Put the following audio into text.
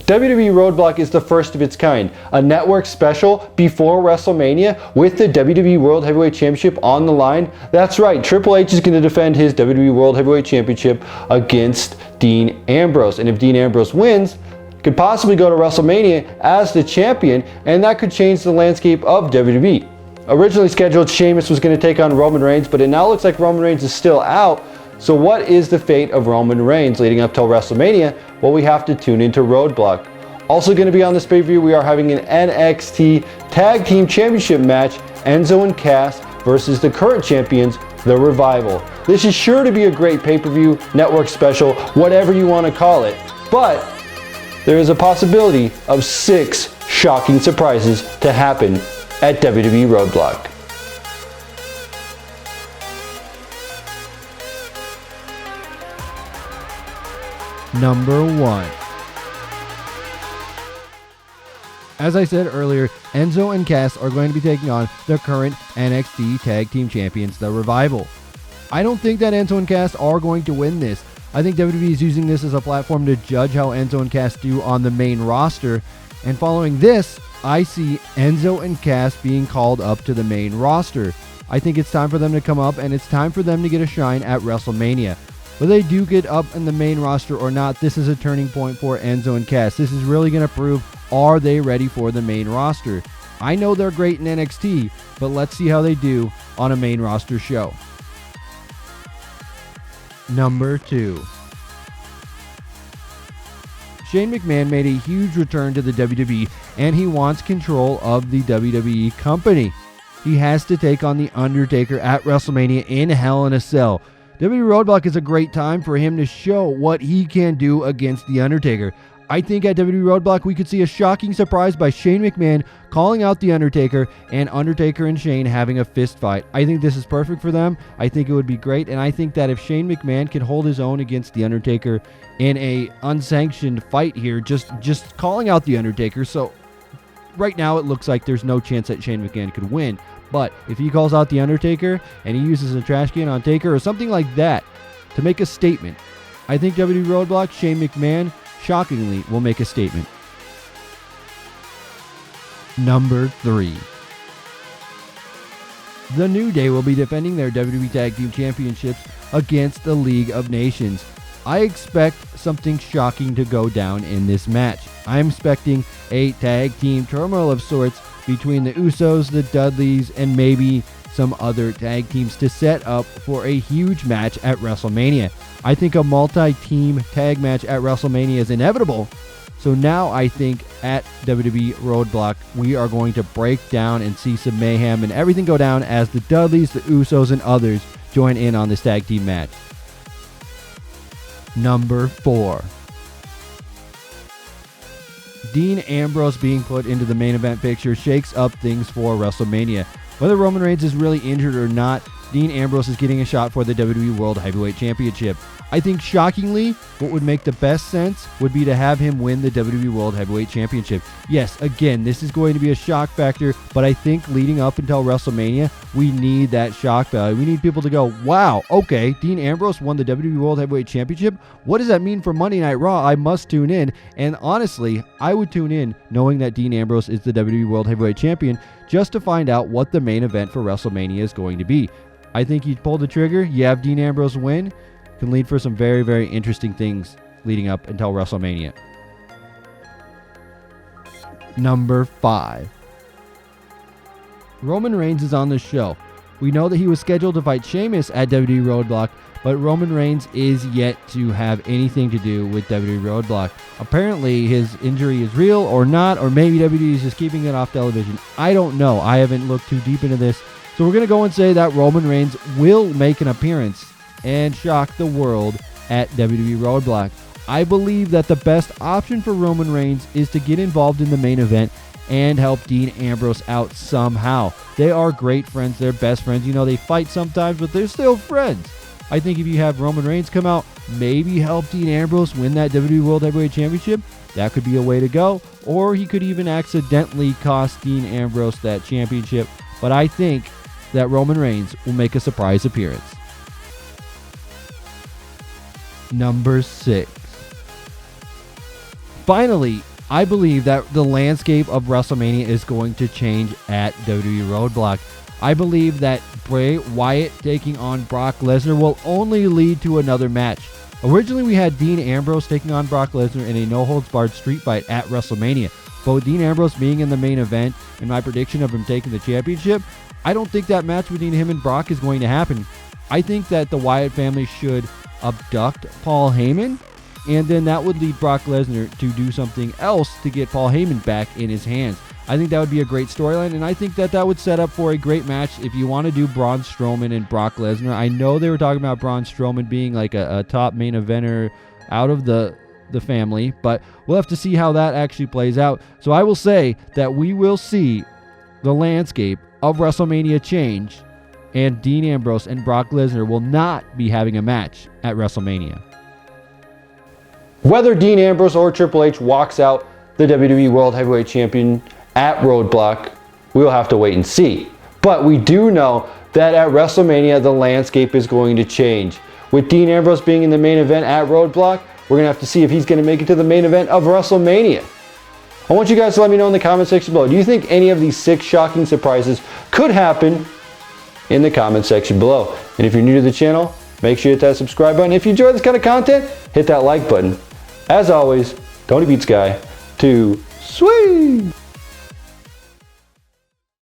WWE Roadblock is the first of its kind, a network special before WrestleMania with the WWE World Heavyweight Championship on the line. That's right, Triple H is going to defend his WWE World Heavyweight Championship against Dean Ambrose. And if Dean Ambrose wins, could possibly go to WrestleMania as the champion, and that could change the landscape of WWE. Originally scheduled, Sheamus was going to take on Roman Reigns, but it now looks like Roman Reigns is still out. So what is the fate of Roman Reigns leading up till WrestleMania? Well, we have to tune into Roadblock. Also going to be on this pay-per-view, we are having an NXT Tag Team Championship match, Enzo and Cast versus the current champions, The Revival. This is sure to be a great pay-per-view, network special, whatever you want to call it. But there is a possibility of 6 shocking surprises to happen at WWE Roadblock. Number 1. As I said earlier, Enzo and Cast are going to be taking on the current NXT Tag Team Champions, The Revival. I don't think that Enzo and Cast are going to win this. I think WWE is using this as a platform to judge how Enzo and Cast do on the main roster. And following this, I see Enzo and Cast being called up to the main roster. I think it's time for them to come up, and it's time for them to get a shine at WrestleMania. Whether they do get up in the main roster or not, this is a turning point for Enzo and Cast. This is really going to prove, are they ready for the main roster? I know they're great in NXT, but let's see how they do on a main roster show. Number 2. Shane McMahon made a huge return to the WWE, and he wants control of the WWE company. He has to take on The Undertaker at WrestleMania in Hell in a Cell. WWE Roadblock is a great time for him to show what he can do against The Undertaker. I think at WWE Roadblock we could see a shocking surprise by Shane McMahon calling out The Undertaker, and Undertaker and Shane having a fist fight. I think this is perfect for them. I think it would be great, and I think that if Shane McMahon can hold his own against The Undertaker in a unsanctioned fight here, just calling out The Undertaker. So right now it looks like there's no chance that Shane McMahon could win. But if he calls out The Undertaker and he uses a trash can on Taker or something like that to make a statement, I think WWE Roadblock, Shane McMahon, shockingly, will make a statement. Number 3. The New Day will be defending their WWE Tag Team Championships against the League of Nations. I expect something shocking to go down in this match. I'm expecting a tag team turmoil of sorts between the Usos, the Dudleys, and maybe some other tag teams to set up for a huge match at WrestleMania. I think a multi-team tag match at WrestleMania is inevitable. So now I think at WWE Roadblock, we are going to break down and see some mayhem and everything go down as the Dudleys, the Usos, and others join in on this tag team match. Number 4. Dean Ambrose being put into the main event picture shakes up things for WrestleMania. Whether Roman Reigns is really injured or not, Dean Ambrose is getting a shot for the WWE World Heavyweight Championship. I think shockingly, what would make the best sense would be to have him win the WWE World Heavyweight Championship. Yes, again, this is going to be a shock factor, but I think leading up until WrestleMania, we need that shock value. We need people to go, wow, okay, Dean Ambrose won the WWE World Heavyweight Championship? What does that mean for Monday Night Raw? I must tune in. And honestly, I would tune in knowing that Dean Ambrose is the WWE World Heavyweight Champion just to find out what the main event for WrestleMania is going to be. I think you pull the trigger, you have Dean Ambrose win, can lead for some very, very interesting things leading up until WrestleMania. Number 5. Roman Reigns is on the show. We know that he was scheduled to fight Sheamus at WWE Roadblock, but Roman Reigns is yet to have anything to do with WWE Roadblock. Apparently his injury is real or not, or maybe WWE is just keeping it off television. I don't know. I haven't looked too deep into this. So we're going to go and say that Roman Reigns will make an appearance and shock the world at WWE Roadblock. I believe that the best option for Roman Reigns is to get involved in the main event and help Dean Ambrose out somehow. They are great friends. They're best friends. You know, they fight sometimes, but they're still friends. I think if you have Roman Reigns come out, maybe help Dean Ambrose win that WWE World Heavyweight Championship, that could be a way to go. Or he could even accidentally cost Dean Ambrose that championship. But I think that Roman Reigns will make a surprise appearance. Number 6. Finally, I believe that the landscape of WrestleMania is going to change at WWE Roadblock. I believe that Bray Wyatt taking on Brock Lesnar will only lead to another match. Originally, we had Dean Ambrose taking on Brock Lesnar in a no-holds-barred street fight at WrestleMania. But with Dean Ambrose being in the main event and my prediction of him taking the championship, I don't think that match between him and Brock is going to happen. I think that the Wyatt family should abduct Paul Heyman, and then that would lead Brock Lesnar to do something else to get Paul Heyman back in his hands. I think that would be a great storyline, and I think that that would set up for a great match if you want to do Braun Strowman and Brock Lesnar. I know they were talking about Braun Strowman being like a top main eventer out of the family, but we'll have to see how that actually plays out. So I will say that we will see the landscape of WrestleMania change, and Dean Ambrose and Brock Lesnar will not be having a match at WrestleMania. Whether Dean Ambrose or Triple H walks out the WWE World Heavyweight Champion at Roadblock, we'll have to wait and see. But we do know that at WrestleMania, the landscape is going to change. With Dean Ambrose being in the main event at Roadblock, we're going to have to see if he's going to make it to the main event of WrestleMania. I want you guys to let me know in the comment section below. Do you think any of these 6 shocking surprises could happen? In the comment section below. And if you're new to the channel, make sure you hit that subscribe button. If you enjoy this kind of content, hit that like button. As always, Tony Beats Guy, too sweet.